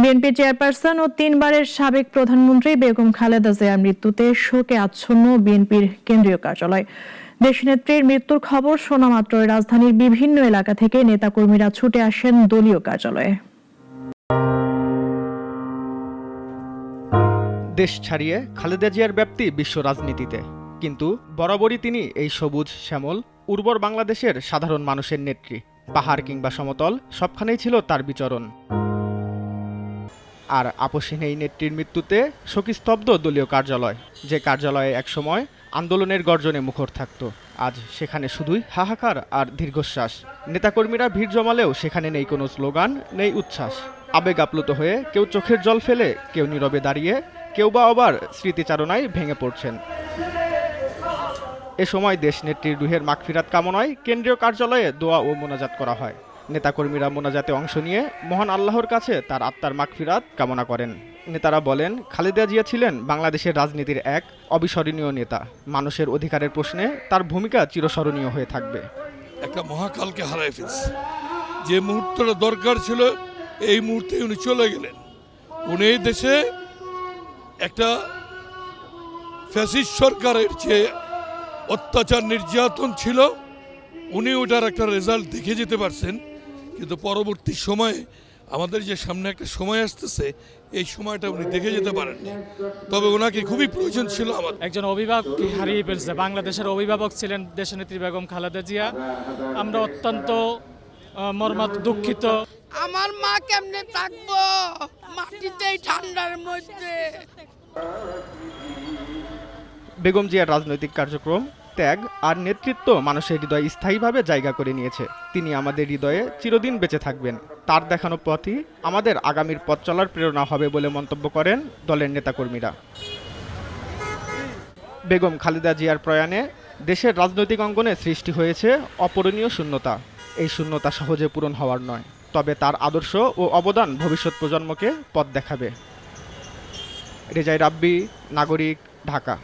BNP chairperson ও 3 বারের সাবেক প্রধানমন্ত্রী বেগম খালেদা জিয়ার মৃত্যুতে শোকে আচ্ছন্ন বিএনপির কেন্দ্রীয় কার্যালয়। দেশনেত্রীর মৃত্যুর খবর শোনা মাত্রই রাজধানীর বিভিন্ন এলাকা থেকে নেতাকর্মীরা ছুটে আসেন দলীয় কার্যালয়ে। দেশ ছাড়িয়ে খালেদা জিয়ার ব্যাপ্তি বিশ্ব রাজনীতিতে, কিন্তু বরাবরই তিনি এই সবুজ শ্যামল উর্বর বাংলাদেশের সাধারণ মানুষের নেত্রী। পাহাড় কিংবা সমতল সবখানেই ছিল তার বিচরণ। আর আপসহীন এই নেত্রীর মৃত্যুতে শোকস্তব্ধ দলীয় কার্যালয়, যে কার্যালয়ে একসময় আন্দোলনের গর্জনে মুখর থাকত। আজ সেখানে শুধুই হাহাকার আর দীর্ঘশ্বাস। নেতাকর্মীরা ভিড় জমালেও সেখানে নেই কোনো স্লোগান, নেই উচ্ছ্বাস। আবেগ আপ্লুত হয়ে কেউ চোখের জল ফেলে, কেউ নীরবে দাঁড়িয়ে, কেউ বা আবার স্মৃতিচারণায় ভেঙে পড়ছেন। এ সময় দেশনেত্রীর রুহের মাগফিরাত কামনায় কেন্দ্রীয় কার্যালয়ে দোয়া ও মোনাজাত করা হয়। নেতাকর্মীরা মোনাজাতে অংশ নিয়ে মহান আল্লাহর কাছে তার আত্মার মাগফিরাত কামনা করেন। নেতারা বলেন, খালেদা জিয়া ছিলেন বাংলাদেশের রাজনীতির এক অবিস্মরণীয় নেতা। মানুষের অধিকারের প্রশ্নে তার ভূমিকা চিরস্মরণীয় হয়ে থাকবে। একটা মহাকালকে হারায় ফেলছে। যে মুহূর্তটা দরকার ছিল এই মুহূর্তে উনি চলে গেলেন। উনি এই দেশে একটা ফ্যাসিস্ট সরকারের যে অত্যাচার নির্যাতন ছিল, উনি ওটার একটা রেজাল্ট দেখে যেতে পারছেন। কিন্তু পরবর্তী সময়ে আমাদের যে সামনে একটা সময় আসতেছে, এই সময়টা উনি দেখে যেতে পারেননি। তবে ওনাকে খুবই প্রয়োজন ছিল। আমাদের একজন অভিভাবককে হারিয়ে ফেলছে। বাংলাদেশের অভিভাবক ছিলেন দেশনেত্রী বেগম খালেদা জিয়া। আমরা অত্যন্ত দুঃখিত। আমার মা কেমনে থাকবো মাটিতে ঠান্ডার মধ্যে। বেগম জিয়ার রাজনৈতিক কার্যক্রম, ত্যাগ আর নেতৃত্ব মানুষের হৃদয়ে স্থায়ীভাবে জায়গা করে নিয়েছে। তিনি আমাদের হৃদয়ে চিরদিন বেঁচে থাকবেন। তার দেখানো পথই আমাদের আগামীর পথ চলার প্রেরণা হবে বলে মন্তব্য করেন দলের নেতাকর্মীরা। বেগম খালেদা জিয়ার প্রয়াণে দেশের রাজনৈতিক অঙ্গনে সৃষ্টি হয়েছে অপূরণীয় শূন্যতা। এই শূন্যতা সহজে পূরণ হওয়ার নয়, তবে তার আদর্শ ও অবদান ভবিষ্যৎ প্রজন্মকে পথ দেখাবে। রেজাই রাব্বি, নাগরিক, ঢাকা।